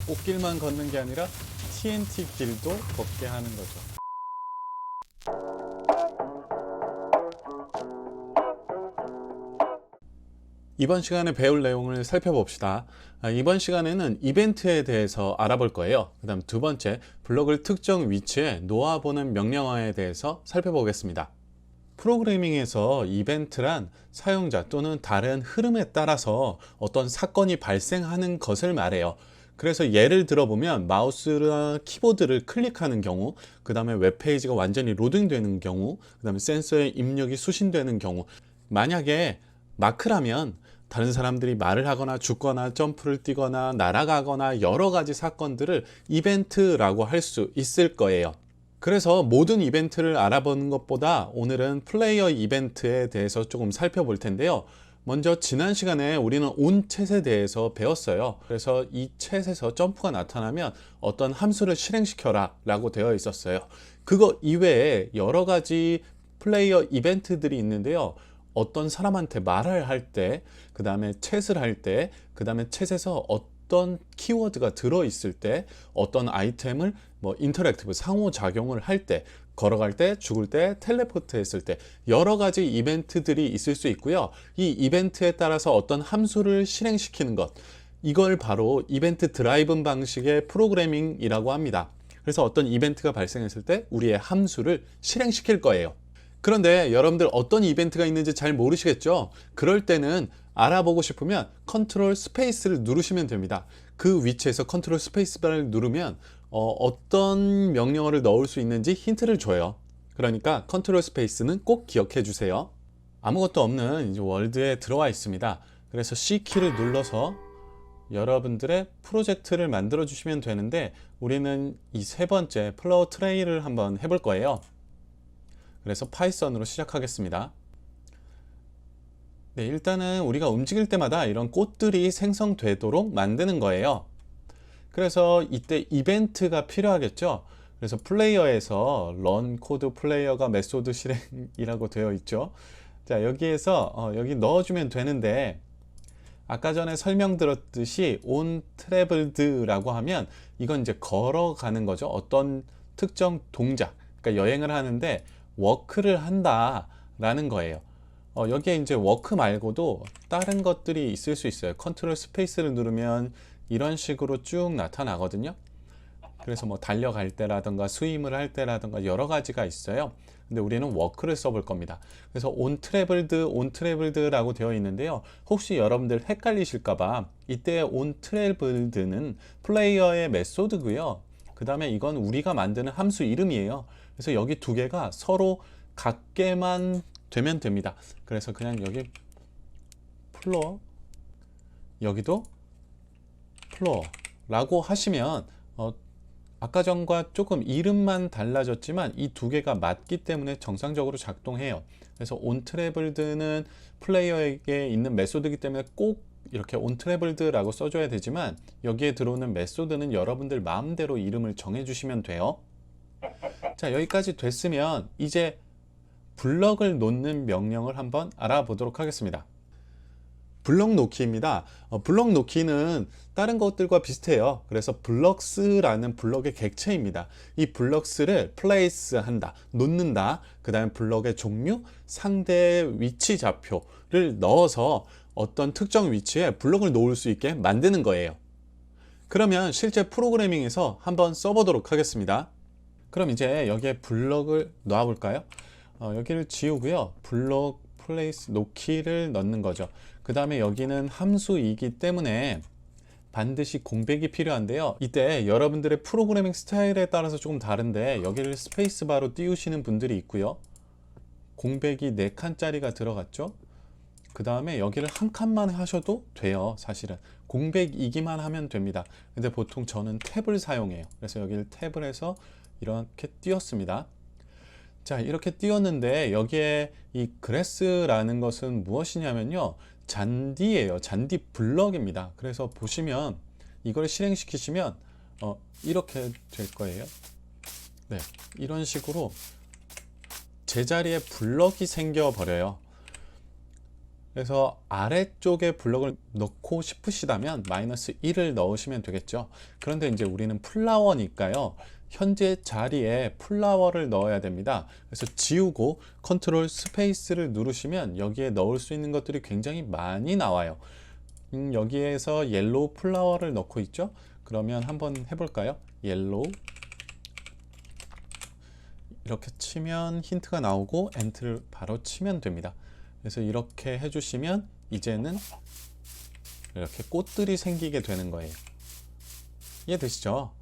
꽃길만 걷는 게 아니라 TNT 길도 걷게 하는 거죠. 이번 시간에 배울 내용을 살펴봅시다. 이번 시간에는 이벤트에 대해서 알아볼 거예요. 그 다음 두 번째, 블록을 특정 위치에 놓아보는 명령어에 대해서 살펴보겠습니다. 프로그래밍에서 이벤트란 사용자 또는 다른 흐름에 따라서 어떤 사건이 발생하는 것을 말해요. 그래서 예를 들어보면 마우스나 키보드를 클릭하는 경우, 그 다음에 웹페이지가 완전히 로딩되는 경우, 그 다음에 센서에 입력이 수신되는 경우, 만약에 마크라면 다른 사람들이 말을 하거나 죽거나 점프를 뛰거나 날아가거나 여러 가지 사건들을 이벤트라고 할 수 있을 거예요. 그래서 모든 이벤트를 알아보는 것보다 오늘은 플레이어 이벤트에 대해서 조금 살펴볼 텐데요. 먼저 지난 시간에 우리는 onChat에 대해서 배웠어요. 그래서 이 chat에서 점프가 나타나면 어떤 함수를 실행시켜라 라고 되어 있었어요. 그거 이외에 여러 가지 플레이어 이벤트들이 있는데요. 어떤 사람한테 말을 할 때, 그 다음에 챗을 할 때, 그 다음에 챗에서 어떤 키워드가 들어있을 때, 어떤 아이템을 인터랙티브 상호작용을 할 때, 걸어갈 때, 죽을 때, 텔레포트 했을 때 여러 가지 이벤트들이 있을 수 있고요. 이 이벤트에 따라서 어떤 함수를 실행시키는 것, 이걸 바로 이벤트 드라이븐 방식의 프로그래밍이라고 합니다. 그래서 어떤 이벤트가 발생했을 때 우리의 함수를 실행시킬 거예요. 그런데 여러분들 어떤 이벤트가 있는지 잘 모르시겠죠? 그럴 때는 알아보고 싶으면 컨트롤 스페이스를 누르시면 됩니다. 그 위치에서 컨트롤 스페이스바를 누르면 어떤 명령어를 넣을 수 있는지 힌트를 줘요. 그러니까 컨트롤 스페이스는 꼭 기억해 주세요. 아무것도 없는 이제 월드에 들어와 있습니다. 그래서 C키를 눌러서 여러분들의 프로젝트를 만들어 주시면 되는데 우리는 이 세 번째 플로우 트레이를 한번 해볼 거예요. 그래서 파이썬으로 시작하겠습니다. 네, 일단은 우리가 움직일 때마다 이런 꽃들이 생성되도록 만드는 거예요. 그래서 이때 이벤트가 필요하겠죠. 그래서 플레이어에서 run 코드 플레이어가 메소드 실행이라고 되어 있죠. 자, 여기에서 여기 넣어주면 되는데 아까 전에 설명드렸듯이 on traveled라고 하면 이건 이제 걸어가는 거죠. 어떤 특정 동작, 그러니까 여행을 하는데 워크를 한다라는 거예요. 여기에 이제 워크 말고도 다른 것들이 있을 수 있어요. 컨트롤 스페이스를 누르면 이런 식으로 쭉 나타나거든요. 그래서 달려갈 때라든가 스윙을 할 때라든가 여러 가지가 있어요. 근데 우리는 워크를 써볼 겁니다. 그래서 on traveled라고 되어 있는데요. 혹시 여러분들 헷갈리실까봐 이때 on traveled는 플레이어의 메소드고요. 그 다음에 이건 우리가 만드는 함수 이름이에요. 그래서 여기 두 개가 서로 같게만 되면 됩니다. 그래서 그냥 여기 플로어, 여기도 플로어라고 하시면 아까 전과 조금 이름만 달라졌지만 이 두 개가 맞기 때문에 정상적으로 작동해요. 그래서 onTraveled는 플레이어에게 있는 메소드이기 때문에 꼭 이렇게 onTraveled라고 써줘야 되지만 여기에 들어오는 메소드는 여러분들 마음대로 이름을 정해주시면 돼요. 자, 여기까지 됐으면 이제 블럭을 놓는 명령을 한번 알아보도록 하겠습니다. 블럭 놓기입니다. 블럭 놓기는 다른 것들과 비슷해요. 그래서 블럭스라는 블럭의 객체입니다. 이 블럭스를 place 한다, 놓는다, 그 다음에 블럭의 종류, 상대 위치 좌표를 넣어서 어떤 특정 위치에 블럭을 놓을 수 있게 만드는 거예요. 그러면 실제 프로그래밍에서 한번 써보도록 하겠습니다. 그럼 이제 여기에 블럭을 넣어 볼까요? 여기를 지우고요. 블럭 플레이스 놓기를 넣는 거죠. 그 다음에 여기는 함수이기 때문에 반드시 공백이 필요한데요. 이때 여러분들의 프로그래밍 스타일에 따라서 조금 다른데 여기를 스페이스바로 띄우시는 분들이 있고요. 공백이 4칸짜리가 들어갔죠. 그 다음에 여기를 한 칸만 하셔도 돼요. 사실은 공백이기만 하면 됩니다. 근데 보통 저는 탭을 사용해요. 그래서 여기를 탭을 해서 이렇게 띄웠습니다. 자, 이렇게 띄웠는데 여기에 이 그래스라는 것은 무엇이냐면요, 잔디예요. 잔디 블럭입니다. 그래서 보시면 이걸 실행시키시면 이렇게 될 거예요. 네, 이런 식으로 제자리에 블럭이 생겨 버려요. 그래서 아래쪽에 블럭을 넣고 싶으시다면 마이너스 1을 넣으시면 되겠죠. 그런데 이제 우리는 플라워니까요. 현재 자리에 플라워를 넣어야 됩니다. 그래서 지우고 컨트롤 스페이스를 누르시면 여기에 넣을 수 있는 것들이 굉장히 많이 나와요. 여기에서 옐로우 플라워를 넣고 있죠. 그러면 한번 해볼까요? 옐로우 이렇게 치면 힌트가 나오고 엔트를 바로 치면 됩니다. 그래서 이렇게 해주시면 이제는 이렇게 꽃들이 생기게 되는 거예요. 이해되시죠?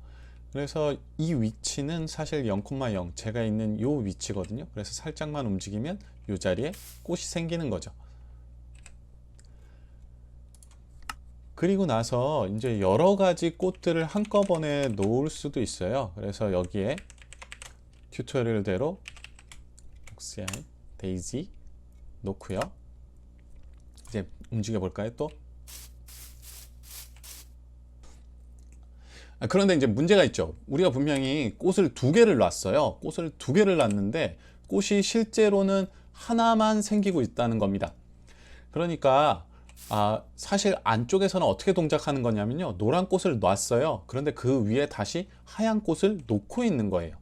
그래서 이 위치는 사실 0,0 제가 있는 이 위치거든요. 그래서 살짝만 움직이면 이 자리에 꽃이 생기는 거죠. 그리고 나서 이제 여러 가지 꽃들을 한꺼번에 놓을 수도 있어요. 그래서 여기에 튜토리얼대로 옥시아인, 데이지 놓고요. 이제 움직여 볼까요? 또 그런데 이제 문제가 있죠. 우리가 분명히 꽃을 2개를 놨어요. 꽃을 2개를 놨는데 꽃이 실제로는 하나만 생기고 있다는 겁니다. 그러니까 사실 안쪽에서는 어떻게 동작하는 거냐면요. 노란 꽃을 놨어요. 그런데 그 위에 다시 하얀 꽃을 놓고 있는 거예요.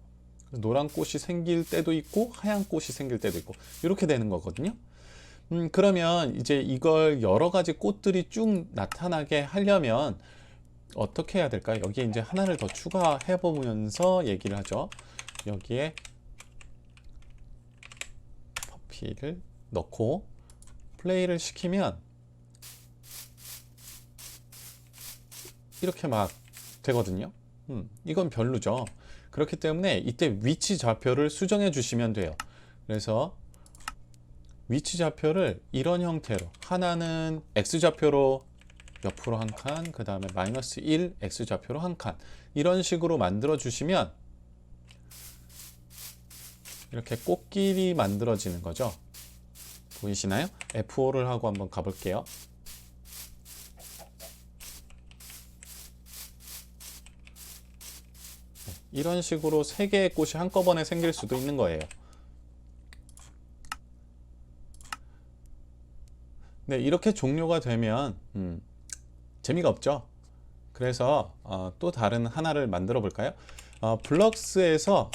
노란 꽃이 생길 때도 있고 하얀 꽃이 생길 때도 있고 이렇게 되는 거거든요. 그러면 이제 이걸 여러 가지 꽃들이 쭉 나타나게 하려면 어떻게 해야 될까요? 여기에 이제 하나를 더 추가해 보면서 얘기를 하죠. 여기에 퍼피를 넣고 플레이를 시키면 이렇게 막 되거든요. 이건 별로죠. 그렇기 때문에 이때 위치 좌표를 수정해 주시면 돼요. 그래서 위치 좌표를 이런 형태로 하나는 X좌표로 옆으로 한 칸, 그 다음에 마이너스 1 X좌표로 한 칸 이런 식으로 만들어 주시면 이렇게 꽃길이 만들어지는 거죠. 보이시나요? F5를 하고 한번 가볼게요. 이런 식으로 3개의 꽃이 한꺼번에 생길 수도 있는 거예요. 네, 이렇게 종료가 되면 재미가 없죠. 그래서 또 다른 하나를 만들어 볼까요? 블럭스에서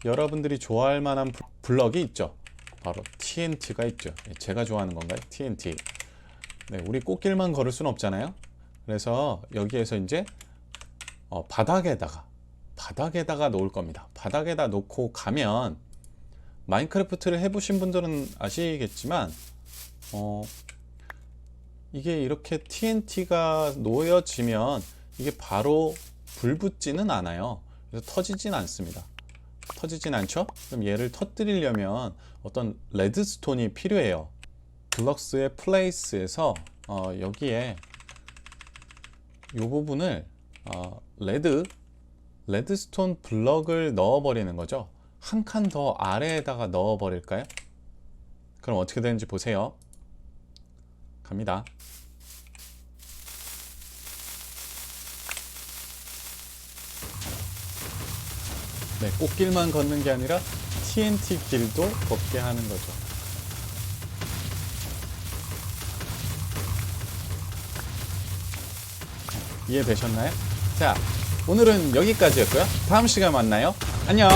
여러분들이 좋아할 만한 블럭이 있죠. 바로 TNT가 있죠. 제가 좋아하는 건가요? TNT. 네, 우리 꽃길만 걸을 수는 없잖아요. 그래서 여기에서 이제 바닥에다가 놓을 겁니다. 바닥에다 놓고 가면 마인크래프트를 해보신 분들은 아시겠지만 이게 이렇게 TNT가 놓여지면 이게 바로 불 붙지는 않아요. 그래서 터지진 않습니다. 터지진 않죠? 그럼 얘를 터뜨리려면 어떤 레드스톤이 필요해요. 블럭스의 플레이스에서 여기에 이 부분을 레드스톤 블럭을 넣어버리는 거죠. 한 칸 더 아래에다가 넣어버릴까요? 그럼 어떻게 되는지 보세요. 갑니다. 네, 꽃길만 걷는 게 아니라 TNT 길도 걷게 하는 거죠. 이해되셨나요? 자, 오늘은 여기까지였고요. 다음 시간에 만나요. 안녕!